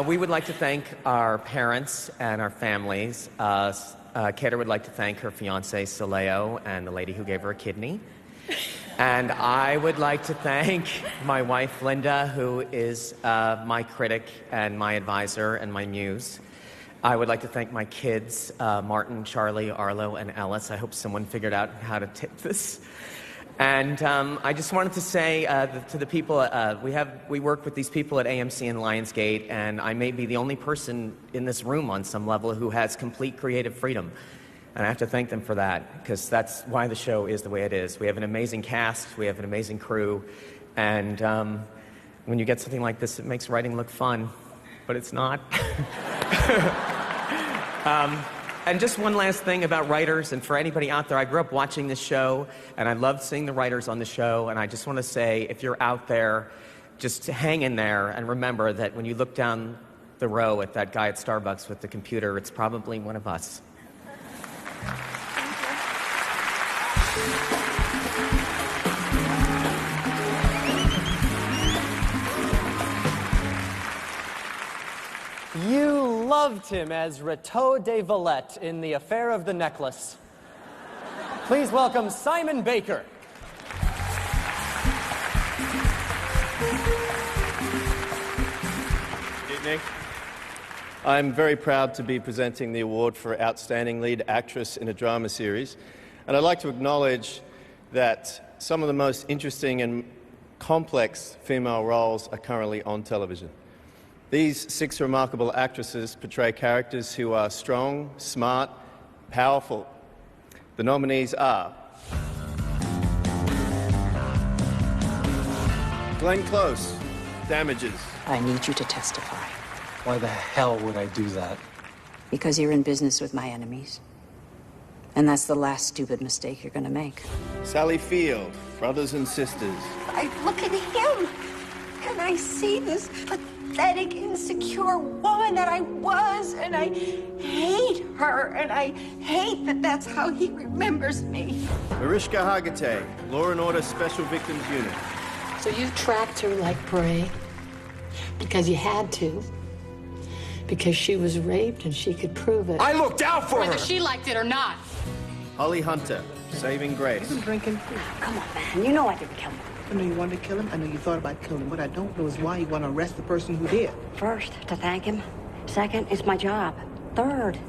We would like to thank our parents and our families. Kater would like to thank her fiancé, Soleo, and the lady who gave her a kidney. And I would like to thank my wife, Linda, who is my critic and my advisor and my muse. I would like to thank my kids, Martin, Charlie, Arlo, and Ellis. I hope someone figured out how to tip this. And I just wanted to say to the people, we work with these people at AMC and Lionsgate, and I may be the only person in this room on some level who has complete creative freedom. And I have to thank them for that, because that's why the show is the way it is. We have an amazing cast, we have an amazing crew, and when you get something like this, it makes writing look fun, but it's not. And just one last thing about writers, and for anybody out there, I grew up watching this show, and I loved seeing the writers on the show, and I just want to say, if you're out there, just hang in there, and remember that when you look down the row at that guy at Starbucks with the computer, it's probably one of us. loved him as Rateau de Valette in The Affair of the Necklace. Please welcome Simon Baker. Good evening. I'm very proud to be presenting the award for Outstanding Lead Actress in a Drama Series. And I'd like to acknowledge that some of the most interesting and complex female roles are currently on television. These 6 remarkable actresses portray characters who are strong, smart, powerful. The nominees are Glenn Close, Damages. I need you to testify. Why the hell would I do that? Because you're in business with my enemies. And that's the last stupid mistake you're going to make. Sally Field, Brothers and Sisters. I look at him, and I see this pathetic, insecure woman that I was, and I hate her, and I hate that that's how he remembers me. Mariska Hargitay, Law and Order Special Victims Unit. So you tracked her like prey because you had to. Because she was raped and she could prove it. I looked out for her! Whether she liked it or not. Holly Hunter, Saving Grace. You've been drinking? Come on, man. You know I didn't kill him. I know you wanted to kill him. I know you thought about killing him. What I don't know is why you want to arrest the person who did. First, to thank him. Second, it's my job. Third,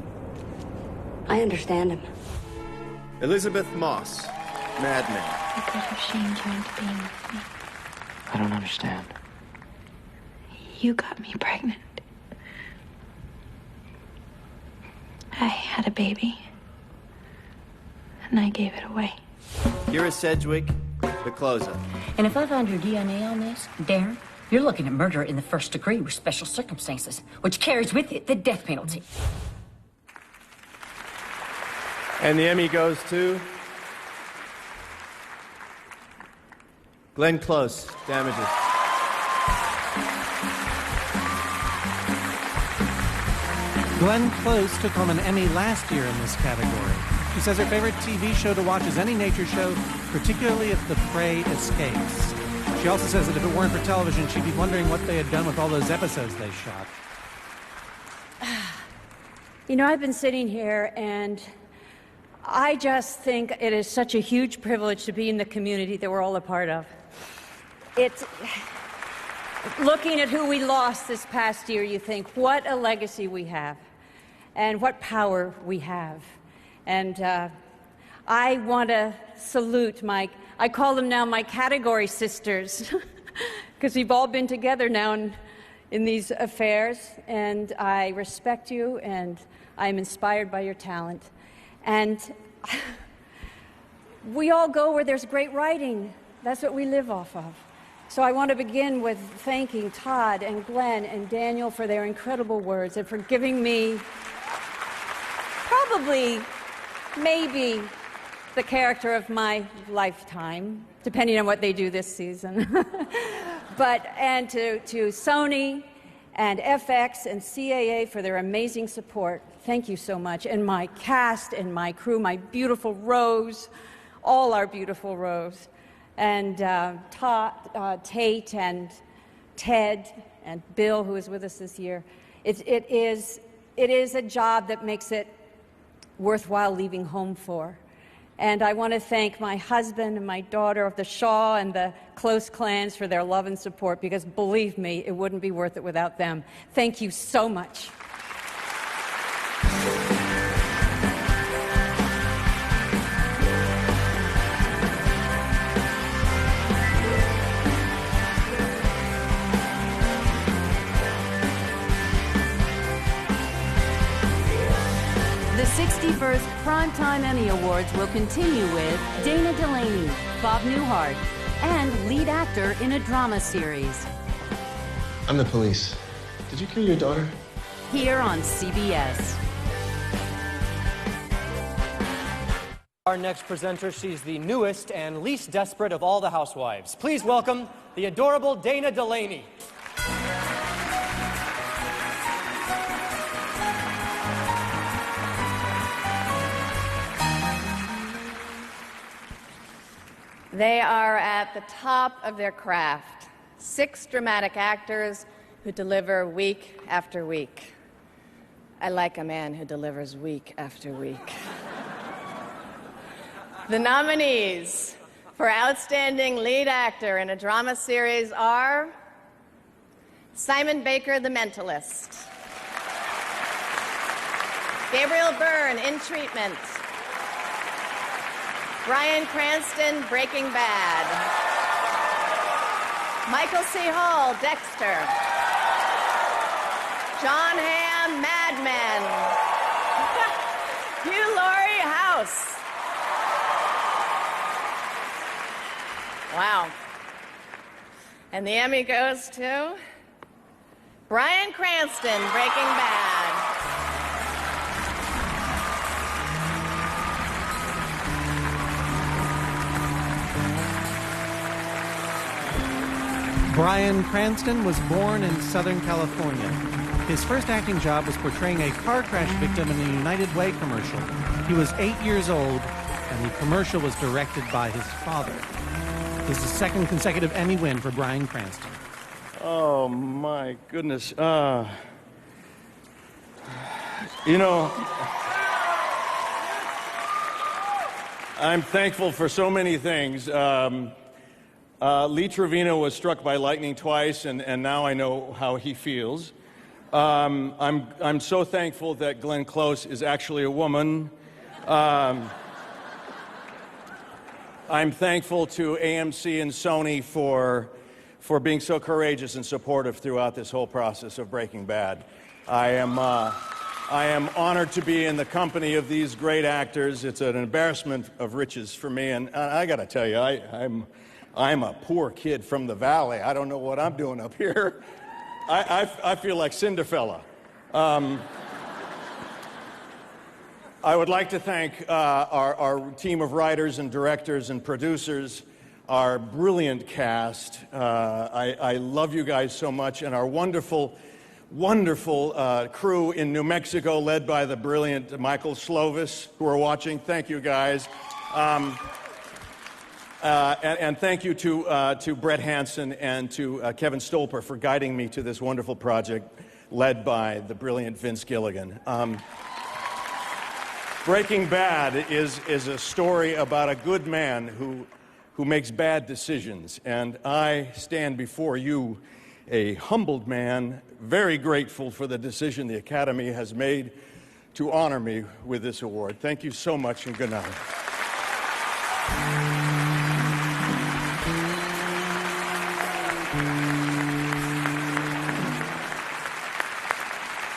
I understand him. Elizabeth Moss, Mad Men. I could have shamed you into being with me. I don't understand. You got me pregnant. I had a baby. And I gave it away. Kira Sedgwick, The Closer. And if I find your DNA on this, Darren, you're looking at murder in the first degree with special circumstances, which carries with it the death penalty. And the Emmy goes to Glenn Close, Damages. Glenn Close took home an Emmy last year in this category. She says her favorite TV show to watch is any nature show, particularly if the prey escapes. She also says that if it weren't for television, she'd be wondering what they had done with all those episodes they shot. You know, I've been sitting here and I just think it is such a huge privilege to be in the community that we're all a part of. It's looking at who we lost this past year, you think, what a legacy we have and what power we have. And I want to salute I call them now my category sisters, because we've all been together now in these affairs, and I respect you, and I'm inspired by your talent. And we all go where there's great writing. That's what we live off of. So I want to begin with thanking Todd and Glenn and Daniel for their incredible words and for giving me probably, maybe, the character of my lifetime, depending on what they do this season. And to Sony and FX and CAA for their amazing support. Thank you so much. And my cast and my crew, my beautiful Rose, all our beautiful Rose. And Tate and Ted and Bill, who is with us this year. It is a job that makes it worthwhile leaving home for. And I want to thank my husband and my daughter of the Shaw and the Close clans for their love and support, because believe me, it wouldn't be worth it without them. Thank you so much. The 61st Primetime Emmy Awards will continue with Dana Delaney, Bob Newhart, and lead actor in a drama series. I'm the police. Did you kill your daughter? Here on CBS. Our next presenter, she's the newest and least desperate of all the housewives. Please welcome the adorable Dana Delaney. They are at the top of their craft. 6 dramatic actors who deliver week after week. I like a man who delivers week after week. The nominees for Outstanding Lead Actor in a Drama Series are Simon Baker, The Mentalist; Gabriel Byrne, In Treatment; Bryan Cranston, Breaking Bad; Michael C. Hall, Dexter; John Hamm, Mad Men; Hugh Laurie, House. Wow. And the Emmy goes to Bryan Cranston, Breaking Bad. Bryan Cranston was born in Southern California. His first acting job was portraying a car crash victim in a United Way commercial. He was 8 years old, and the commercial was directed by his father. This is the second consecutive Emmy win for Bryan Cranston. Oh, my goodness. You know, I'm thankful for so many things. Lee Trevino was struck by lightning twice, and now I know how he feels. I'm so thankful that Glenn Close is actually a woman. I'm thankful to AMC and Sony for being so courageous and supportive throughout this whole process of Breaking Bad. I am honored to be in the company of these great actors. It's an embarrassment of riches for me, and I got to tell you, I'm a poor kid from the valley. I don't know what I'm doing up here. I feel like Cinderfella. I would like to thank our team of writers and directors and producers, our brilliant cast. I love you guys so much, and our wonderful, wonderful crew in New Mexico, led by the brilliant Michael Slovis, who are watching. Thank you, guys. And thank you to Brett Hansen and to Kevin Stolper for guiding me to this wonderful project, led by the brilliant Vince Gilligan. Breaking Bad is a story about a good man who makes bad decisions, and I stand before you, a humbled man, very grateful for the decision the Academy has made to honor me with this award. Thank you so much, and good night.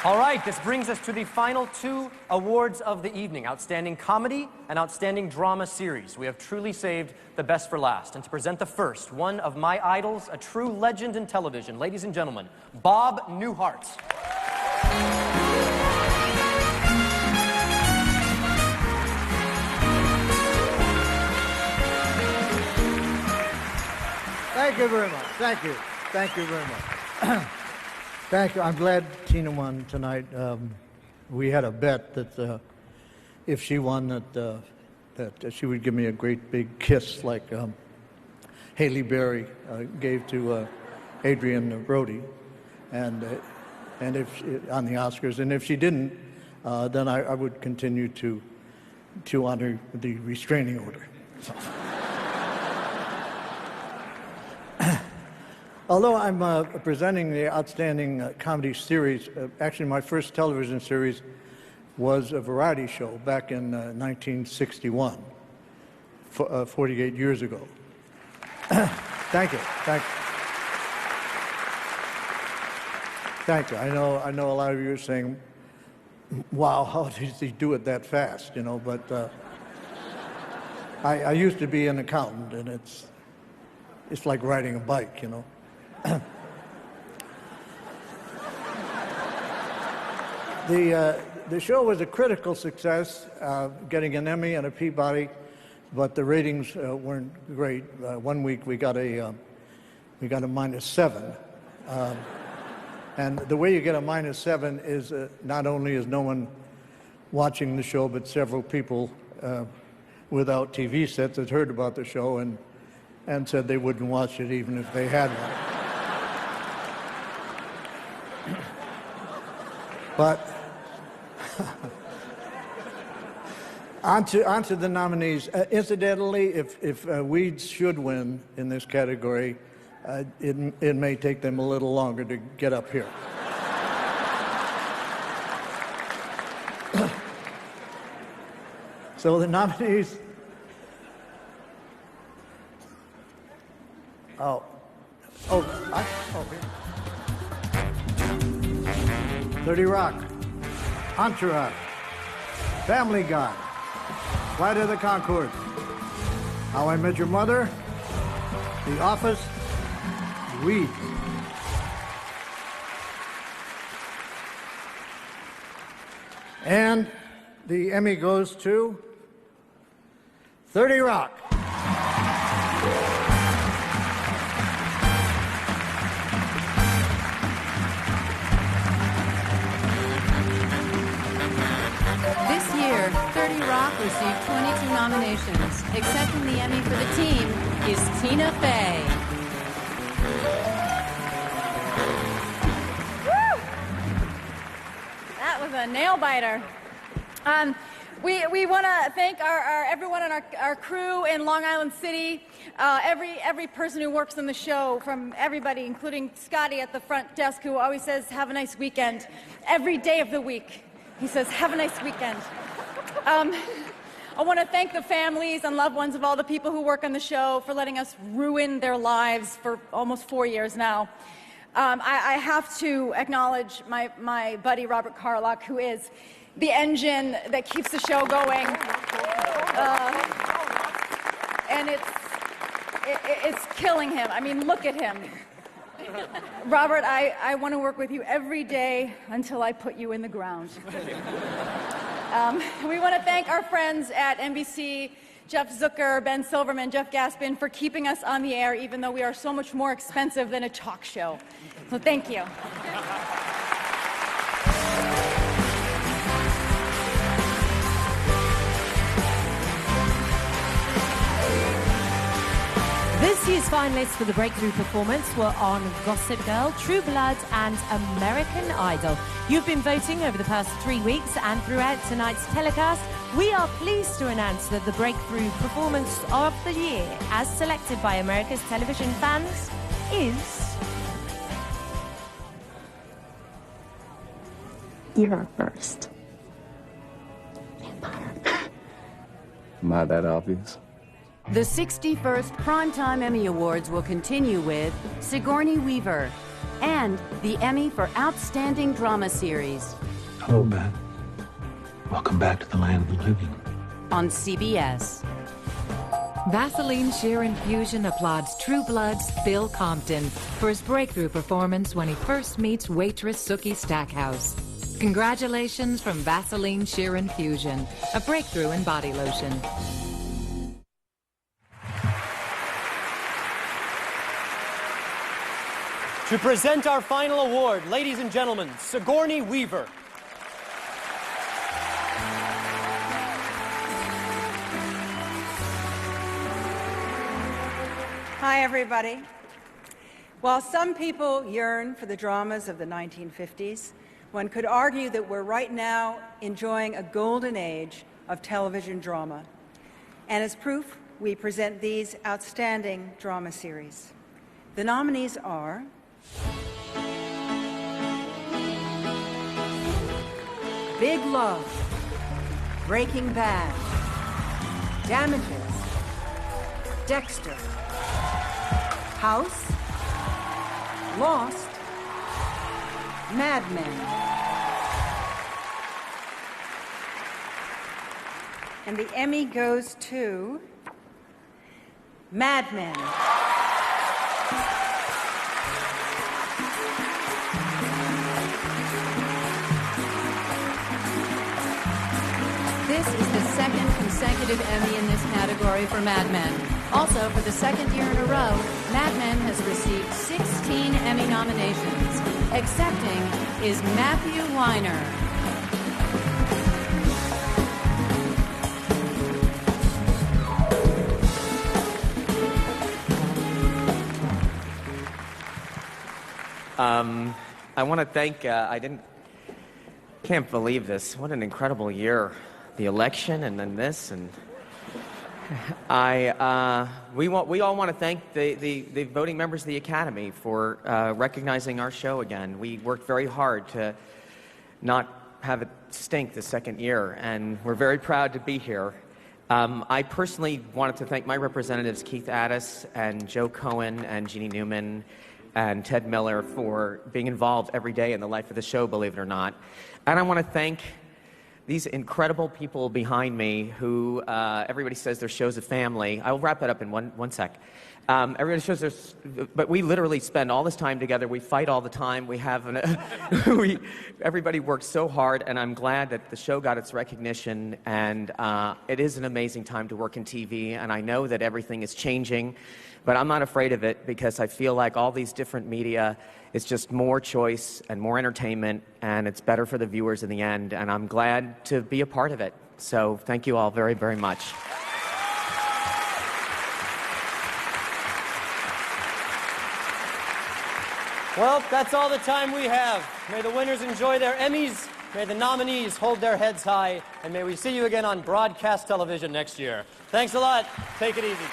All right, this brings us to the final two awards of the evening, Outstanding Comedy and Outstanding Drama Series. We have truly saved the best for last. And to present the first, one of my idols, a true legend in television, ladies and gentlemen, Bob Newhart. Thank you very much. Thank you. Thank you very much. Thank you. I'm glad Tina won tonight. We had a bet that if she won, that she would give me a great big kiss like Haley Berry gave to Adrian Brody, and if on the Oscars. And if she didn't, then I would continue to honor the restraining order. So. Although I'm presenting the Outstanding Comedy Series, actually my first television series was a variety show back in 1961, 48 years ago. Thank you. Thank you. I know a lot of you are saying, wow, how did he do it that fast, you know, but I used to be an accountant, and it's like riding a bike, you know. The show was a critical success, getting an Emmy and a Peabody, but the ratings weren't great. 1 week we got a -7, and the way you get a -7 is not only is no one watching the show, but several people without TV sets had heard about the show and said they wouldn't watch it even if they had one. On to the nominees. Incidentally, if Weeds should win in this category, it may take them a little longer to get up here. So the nominees. Oh, 30 Rock, Entourage, Family Guy, Flight of the Conchords, How I Met Your Mother, The Office, Weeds. And the Emmy goes to 30 Rock. This year, 30 Rock received 22 nominations. Accepting the Emmy for the team is Tina Fey. Woo! That was a nail biter. We want to thank everyone on our crew in Long Island City, every person who works on the show, from everybody, including Scotty at the front desk, who always says, "Have a nice weekend." Every day of the week, he says, "Have a nice weekend." I want to thank the families and loved ones of all the people who work on the show for letting us ruin their lives for almost 4 years now. I have to acknowledge my buddy Robert Carlock, who is the engine that keeps the show going, and it's killing him. I mean, look at him. Robert, I want to work with you every day until I put you in the ground. We want to thank our friends at NBC, Jeff Zucker, Ben Silverman, Jeff Gaspin, for keeping us on the air, even though we are so much more expensive than a talk show. So thank you. This year's finalists for the breakthrough performance were on Gossip Girl, True Blood, and American Idol. You've been voting over the past 3 weeks, and throughout tonight's telecast, we are pleased to announce that the breakthrough performance of the year, as selected by America's television fans, is... You're first. Am I that obvious? The 61st Primetime Emmy Awards will continue with Sigourney Weaver and the Emmy for Outstanding Drama Series Hello, Ben. Welcome back to the land of the living. on CBS. Vaseline Sheer Infusion applauds True Blood's Bill Compton for his breakthrough performance when he first meets waitress Sookie Stackhouse. Congratulations from Vaseline Sheer Infusion, a breakthrough in body lotion. To present our final award, ladies and gentlemen, Sigourney Weaver. Hi, everybody. While some people yearn for the dramas of the 1950s, one could argue that we're right now enjoying a golden age of television drama. And as proof, we present these outstanding drama series. The nominees are Big Love, Breaking Bad, Damages, Dexter, House, Lost, Mad Men. And the Emmy goes to Mad Men. This is the second consecutive Emmy in this category for Mad Men. Also, for the second year in a row, Mad Men has received 16 Emmy nominations. Accepting is Matthew Weiner. I want to thank, Can't believe this. What an incredible year. The election and then this, and we all want to thank the voting members of the Academy for recognizing our show again. We worked very hard to not have it stink the second year, and we're very proud to be here. I personally wanted to thank my representatives, Keith Addis and Joe Cohen and Jeannie Newman and Ted Miller, for being involved every day in the life of the show, believe it or not. And I want to thank these incredible people behind me who, everybody says their show's a family. I'll wrap that up in one sec. Everybody shows their, but we literally spend all this time together. We fight all the time. We have, everybody works so hard, and I'm glad that the show got its recognition. And it is an amazing time to work in TV, and I know that everything is changing, but I'm not afraid of it because I feel like all these different media is just more choice and more entertainment, and it's better for the viewers in the end. And I'm glad to be a part of it. So thank you all very, very much. Well, that's all the time we have. May the winners enjoy their Emmys, may the nominees hold their heads high, and may we see you again on broadcast television next year. Thanks a lot. Take it easy.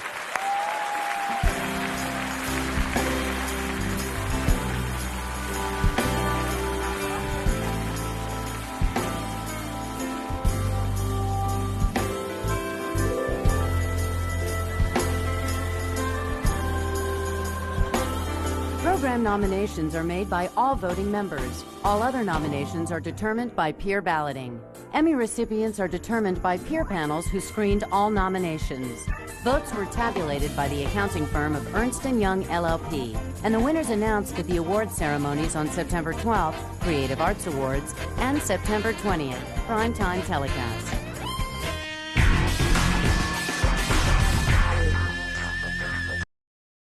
Program nominations are made by all voting members. All other nominations are determined by peer balloting. Emmy recipients are determined by peer panels who screened all nominations. Votes were tabulated by the accounting firm of Ernst & Young LLP, and the winners announced at the awards ceremonies on September 12th, Creative Arts Awards, and September 20th, Primetime Telecast.